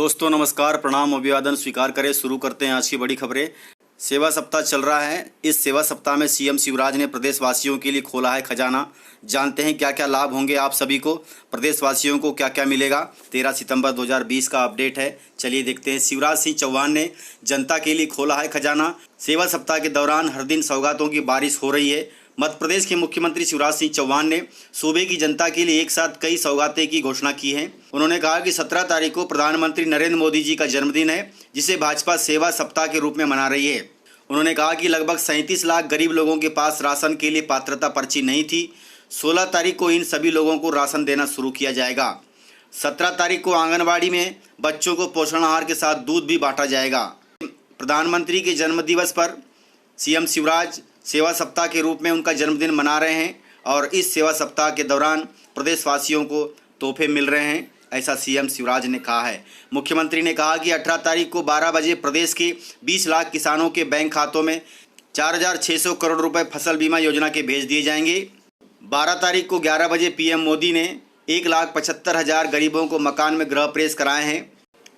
दोस्तों नमस्कार, प्रणाम, अभिवादन स्वीकार करें। शुरू करते हैं आज की बड़ी खबरें। सेवा सप्ताह चल रहा है। इस सेवा सप्ताह में सीएम शिवराज ने प्रदेशवासियों के लिए खोला है खजाना। जानते हैं क्या क्या लाभ होंगे आप सभी को, प्रदेशवासियों को क्या क्या मिलेगा। 13 सितंबर 2020 का अपडेट है, चलिए देखते हैं। शिवराज सिंह चौहान ने जनता के लिए खोला है खजाना। सेवा सप्ताह के दौरान हर दिन सौगातों की बारिश हो रही है। मध्य प्रदेश के मुख्यमंत्री शिवराज सिंह चौहान ने सूबे की जनता के लिए एक साथ कई सौगातें की घोषणा की है। उन्होंने कहा कि 17 तारीख को प्रधानमंत्री नरेंद्र मोदी जी का जन्मदिन है, जिसे भाजपा सेवा सप्ताह के रूप में मना रही है। उन्होंने कहा कि लगभग 37 लाख गरीब लोगों के पास राशन के लिए पात्रता पर्ची नहीं थी। 16 तारीख को इन सभी लोगों को राशन देना शुरू किया जाएगा। 17 तारीख को आंगनबाड़ी में बच्चों को पोषण आहार के साथ दूध भी बांटा जाएगा। प्रधानमंत्री के जन्मदिवस पर सीएम शिवराज सेवा सप्ताह के रूप में उनका जन्मदिन मना रहे हैं और इस सेवा सप्ताह के दौरान प्रदेशवासियों को तोहफे मिल रहे हैं, ऐसा सीएम शिवराज ने कहा है। मुख्यमंत्री ने कहा कि 18 तारीख को 12 बजे प्रदेश के 20 लाख किसानों के बैंक खातों में 4,600 करोड़ रुपए फसल बीमा योजना के भेज दिए जाएंगे। 12 तारीख को 11 बजे पीएम मोदी ने 1,75,000 गरीबों को मकान में गृह प्रवेश कराए हैं।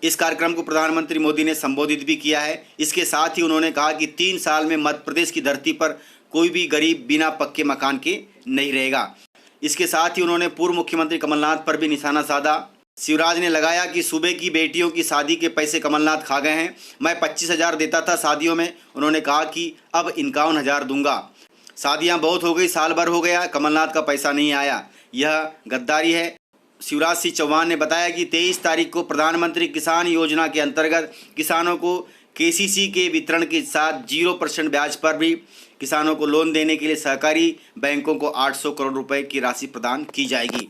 इस कार्यक्रम को प्रधानमंत्री मोदी ने संबोधित भी किया है। इसके साथ ही उन्होंने कहा कि 3 साल में मध्य प्रदेश की धरती पर कोई भी गरीब बिना पक्के मकान के नहीं रहेगा। इसके साथ ही उन्होंने पूर्व मुख्यमंत्री कमलनाथ पर भी निशाना साधा। शिवराज ने लगाया कि सूबे की बेटियों की शादी के पैसे कमलनाथ खा गए हैं। मैं 25,000 देता था शादियों में, उन्होंने कहा कि अब 51,000 दूंगा। शादियां बहुत हो गई, साल भर हो गया, कमलनाथ का पैसा नहीं आया, यह गद्दारी है। शिवराज सिंह चौहान ने बताया कि 23 तारीख को प्रधानमंत्री किसान योजना के अंतर्गत किसानों को केसीसी के वितरण के साथ 0% ब्याज पर भी किसानों को लोन देने के लिए सहकारी बैंकों को 800 करोड़ रुपए की राशि प्रदान की जाएगी।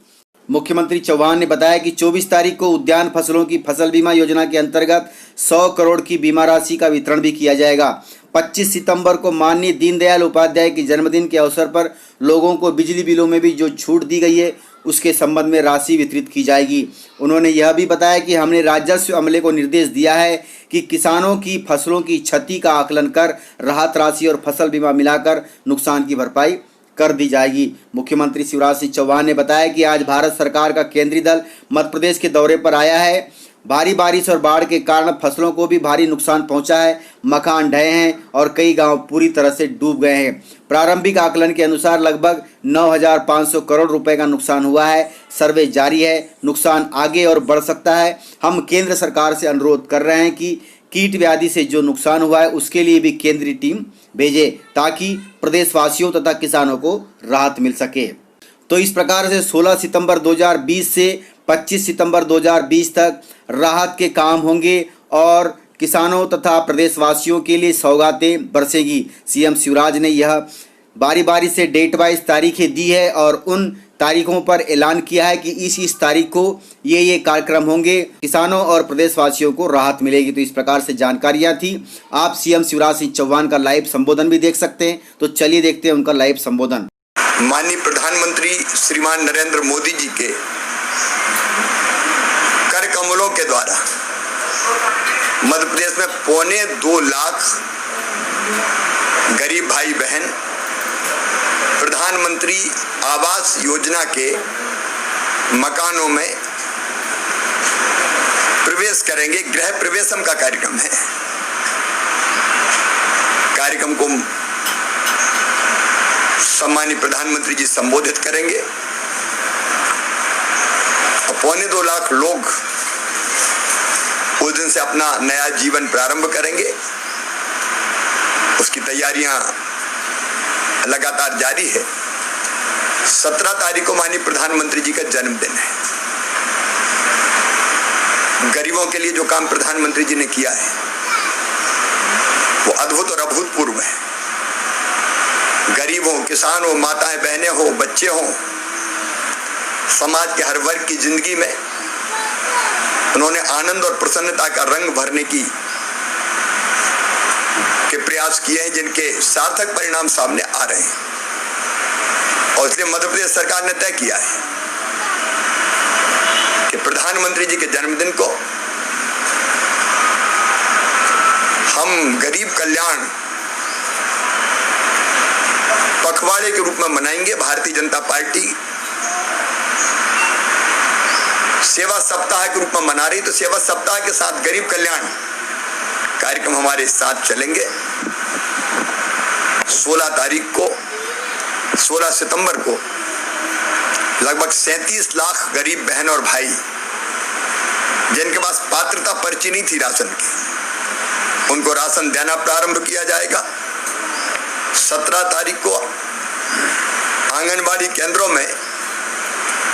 मुख्यमंत्री चौहान ने बताया कि 24 तारीख को उद्यान फसलों की फसल बीमा योजना के अंतर्गत 100 करोड़ की बीमा राशि का वितरण भी किया जाएगा। 25 सितंबर को माननीय दीनदयाल उपाध्याय के जन्मदिन के अवसर पर लोगों को बिजली बिलों में भी जो छूट दी गई है उसके संबंध में राशि वितरित की जाएगी। उन्होंने यह भी बताया कि हमने राजस्व अमले को निर्देश दिया है कि किसानों की फसलों की क्षति का आकलन कर राहत राशि और फसल बीमा मिलाकर नुकसान की भरपाई कर दी जाएगी। मुख्यमंत्री शिवराज सिंह चौहान ने बताया कि आज भारत सरकार का केंद्रीय दल मध्य प्रदेश के दौरे पर आया है। भारी बारिश और बाढ़ के कारण फसलों को भी भारी नुकसान पहुंचा है। मकान ढहे हैं और कई गांव पूरी तरह से डूब गए हैं। प्रारंभिक आकलन के अनुसार लगभग 9,500 करोड़ रुपए का नुकसान हुआ है। सर्वे जारी है, नुकसान आगे और बढ़ सकता है। हम केंद्र सरकार से अनुरोध कर रहे हैं कि कीट व्याधि से जो नुकसान हुआ है उसके लिए भी केंद्रीय टीम भेजे ताकि प्रदेशवासियों तथा किसानों को राहत मिल सके। तो इस प्रकार से 16 सितंबर 2020 से 25 सितंबर 2020 तक राहत के काम होंगे और किसानों तथा प्रदेशवासियों के लिए सौगातें बरसेगी। सीएम शिवराज ने यह बारी बारी से डेट वाइज तारीखें दी है और उन तारीखों पर ऐलान किया है कि इस तारीख को ये कार्यक्रम होंगे, किसानों और प्रदेशवासियों को राहत मिलेगी। तो इस प्रकार से जानकारियां थी। आप सीएम शिवराज सिंह चौहान का लाइव संबोधन भी देख सकते हैं, तो चलिए देखते हैं उनका लाइव संबोधन। माननीय प्रधानमंत्री श्रीमान नरेंद्र मोदी जी के कर कमलों के द्वारा मध्य प्रदेश में 2.25 लाख गरीब भाई बहन प्रधानमंत्री आवास योजना के मकानों में प्रवेश करेंगे। गृह प्रवेशम का कार्यक्रम है। कार्यक्रम को सम्मानित प्रधानमंत्री जी संबोधित करेंगे। 2.25 लाख लोग उस दिन से अपना नया जीवन प्रारंभ करेंगे। उसकी तैयारियां लगातार जारी है। 17 तारीख को माननीय प्रधानमंत्री जी का जन्मदिन है। गरीबों के लिए जो काम प्रधानमंत्री जी ने किया है वो अद्भुत और अभूतपूर्व है। गरीब हो, किसान हो, माताएं बहनें हो, बच्चे हो, समाज के हर वर्ग की जिंदगी में उन्होंने आनंद और प्रसन्नता का रंग भरने के प्रयास किए हैं, जिनके सार्थक परिणाम सामने आ रहे हैं। और इसलिए मध्य प्रदेश सरकार ने तय किया है कि प्रधानमंत्री जी के जन्मदिन को हम गरीब कल्याण पखवाड़े के रूप में मनाएंगे। भारतीय जनता पार्टी सेवा सप्ताह के रूप में मना रही, तो सेवा सप्ताह के साथ गरीब कल्याण कार्यक्रम हमारे साथ चलेंगे। 16 सितंबर को लगभग 37 लाख गरीब बहन और भाई जिनके पास पात्रता पर्ची नहीं थी राशन की, उनको राशन देना प्रारंभ किया जाएगा। 17 तारीख को आंगनबाड़ी केंद्रों में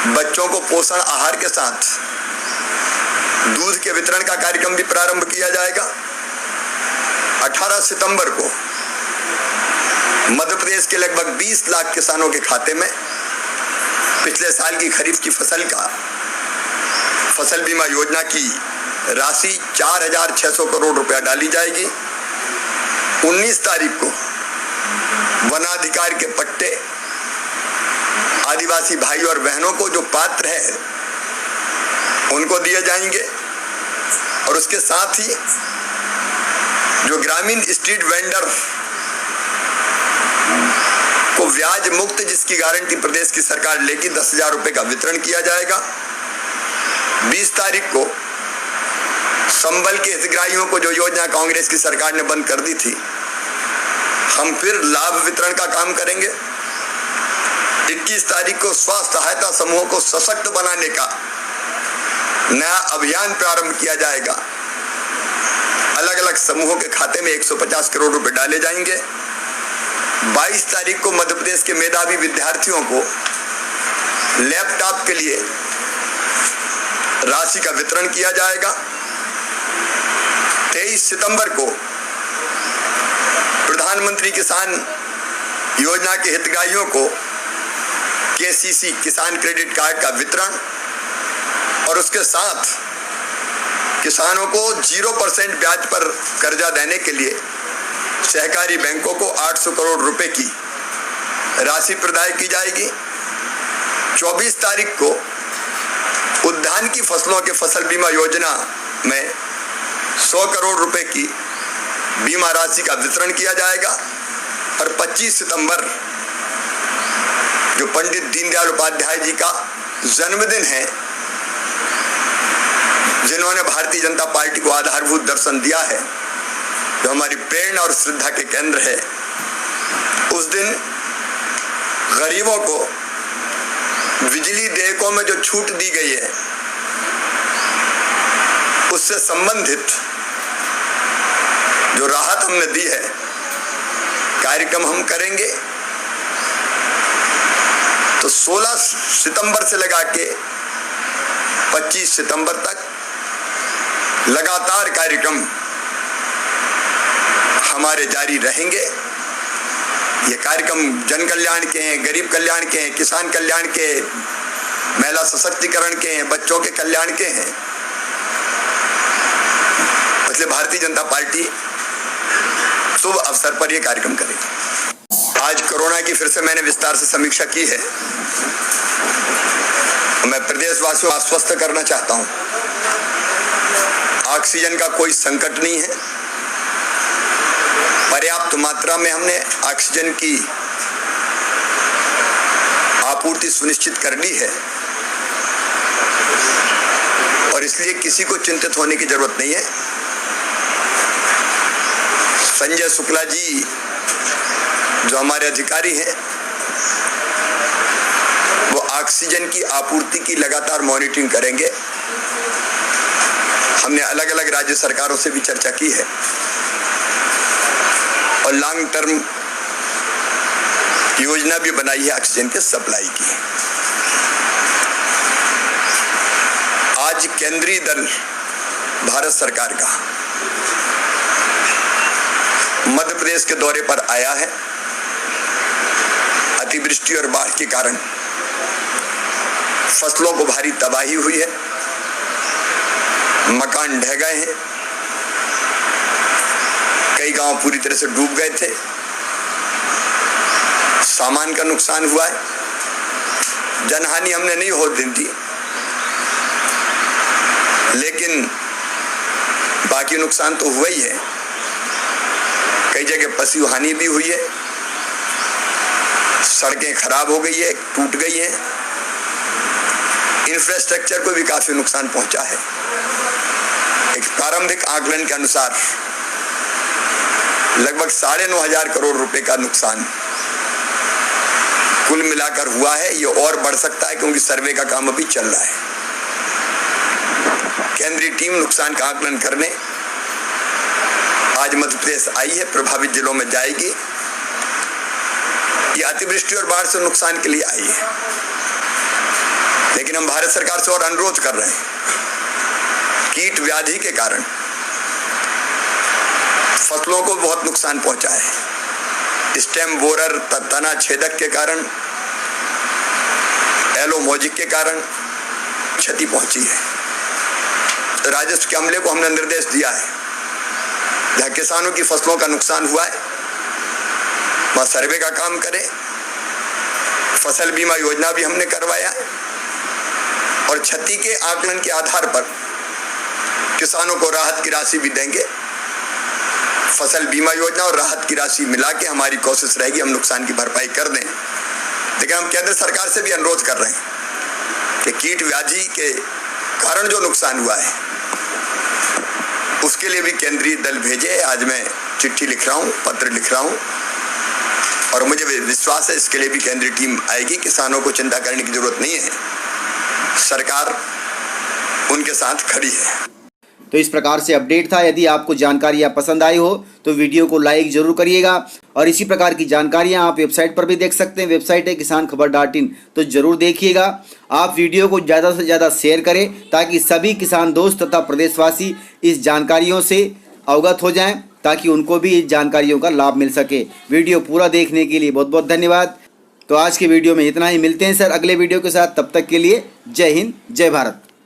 बच्चों को पोषण आहार के साथ दूध के वितरण का कार्यक्रम भी प्रारंभ किया जाएगा। 18 सितंबर को मध्य प्रदेश के लगभग 20 लाख किसानों के खाते में पिछले साल की खरीफ की फसल का फसल बीमा योजना की राशि 4,600 करोड़ रुपया डाली जाएगी। 19 तारीख को वनाधिकार के पट्टे आदिवासी भाई और बहनों को जो पात्र है उनको दिए जाएंगे, और उसके साथ ही जो ग्रामीण स्ट्रीट वेंडर को ब्याज मुक्त जिसकी गारंटी प्रदेश की सरकार लेगी 10,000 रुपए का वितरण किया जाएगा। 20 तारीख को संबल के हितग्राहियों को जो योजना कांग्रेस की सरकार ने बंद कर दी थी, हम फिर लाभ वितरण का काम करेंगे। 21 तारीख को स्वास्थ्य सहायता समूहों को सशक्त बनाने का नया अभियान प्रारंभ किया जाएगा। अलग अलग समूहों के खाते में 150 करोड़ रुपए डाले जाएंगे। 22 तारीख को मध्य प्रदेश के मेधावी विद्यार्थियों को लैपटॉप के लिए राशि का वितरण किया जाएगा। 23 सितंबर को प्रधानमंत्री किसान योजना के हितग्राहियों को केसीसी किसान क्रेडिट कार्ड का वितरण, और उसके साथ किसानों को 0% ब्याज पर कर्जा देने के लिए सहकारी बैंकों को 800 करोड़ रुपए की राशि प्रदान की जाएगी। 24 तारीख को उद्यान की फसलों के फसल बीमा योजना में 100 करोड़ रुपए की बीमा राशि का वितरण किया जाएगा। और 25 सितंबर जो पंडित दीनदयाल उपाध्याय जी का जन्मदिन है, जिन्होंने भारतीय जनता पार्टी को आधारभूत दर्शन दिया है, जो हमारी प्रेरणा और श्रद्धा के केंद्र है, उस दिन गरीबों को बिजली देयकों में जो छूट दी गई है उससे संबंधित जो राहत हमने दी है कार्यक्रम हम करेंगे। तो 16 सितंबर से लगा के 25 सितंबर तक लगातार कार्यक्रम हमारे जारी रहेंगे। ये कार्यक्रम जन कल्याण के हैं, गरीब कल्याण के हैं, किसान कल्याण के, महिला सशक्तिकरण के हैं, बच्चों के कल्याण के हैं। इसलिए भारतीय जनता पार्टी शुभ अवसर पर यह कार्यक्रम करेगी। आज कोरोना की फिर से मैंने विस्तार से समीक्षा की है। मैं प्रदेशवासियों को आश्वस्त करना चाहता हूं, ऑक्सीजन का कोई संकट नहीं है। पर्याप्त मात्रा में हमने ऑक्सीजन की आपूर्ति सुनिश्चित कर ली है, और इसलिए किसी को चिंतित होने की जरूरत नहीं है। संजय शुक्ला जी जो हमारे अधिकारी हैं, वो ऑक्सीजन की आपूर्ति की लगातार मॉनिटरिंग करेंगे। हमने अलग अलग राज्य सरकारों से भी चर्चा की है और लॉन्ग टर्म योजना भी बनाई है ऑक्सीजन के सप्लाई की। आज केंद्रीय दल भारत सरकार का मध्य प्रदेश के दौरे पर आया है। अतिवृष्टि और बाढ़ के कारण फसलों को भारी तबाही हुई है, मकान ढह गए हैं, कई गांव पूरी तरह से डूब गए थे, सामान का नुकसान हुआ है। जनहानि हमने नहीं होने दी, लेकिन बाकी नुकसान तो हुआ ही है। कई जगह पशु हानि भी हुई है, सड़कें खराब हो गई है, टूट गई हैं। इंफ्रास्ट्रक्चर को भी काफी नुकसान पहुंचा है। एक प्रारंभिक आकलन के अनुसार लगभग 9,500 करोड़ रुपए का नुकसान कुल मिलाकर हुआ है। ये और बढ़ सकता है क्योंकि सर्वे का काम अभी चल रहा है। केंद्रीय टीम नुकसान का आकलन करने आज मध्य प्रदेश आई है, प्रभावित जिलों में जाएगी। ये अतिवृष्टि और बाढ़ से नुकसान के लिए आई है, लेकिन हम भारत सरकार से और अनुरोध कर रहे हैं, कीट व्याधि के कारण फसलों को बहुत नुकसान पहुंचा है। स्टेम बोरर तना छेदक के कारण, एलो मोजिक के कारण क्षति पहुंची है। राजस्व के अमले को हमने निर्देश दिया है, जहां किसानों की फसलों का नुकसान हुआ है वहां सर्वे का काम करें। फसल बीमा योजना भी हमने करवाया है और क्षति के आकलन के आधार पर किसानों को राहत की राशि भी देंगे। फसल बीमा योजना और राहत की राशि मिला के हमारी कोशिश रहेगी हम नुकसान की भरपाई कर दें। लेकिन हम केंद्र सरकार से भी अनुरोध कर रहे हैं कि कीट व्याधि के कारण जो नुकसान हुआ है उसके लिए भी केंद्रीय दल भेजे। आज मैं चिट्ठी लिख रहा हूं, पत्र लिख रहा हूं और मुझे विश्वास है इसके लिए भी केंद्रीय टीम आएगी। किसानों को चिंता करने की जरूरत नहीं है, सरकार उनके साथ खड़ी है। तो इस प्रकार से अपडेट था। यदि आपको जानकारियाँ पसंद आई हो तो वीडियो को लाइक जरूर करिएगा और इसी प्रकार की जानकारियाँ आप वेबसाइट पर भी देख सकते हैं। वेबसाइट है kisankhbar.in, तो जरूर देखिएगा। आप वीडियो को ज़्यादा से ज़्यादा शेयर करें ताकि सभी किसान दोस्त तथा प्रदेशवासी इस जानकारियों से अवगत हो जाएं, ताकि उनको भी इस जानकारियों का लाभ मिल सके। वीडियो पूरा देखने के लिए बहुत बहुत धन्यवाद। तो आज के वीडियो में इतना ही, मिलते हैं सर अगले वीडियो के साथ। तब तक के लिए जय हिंद, जय भारत।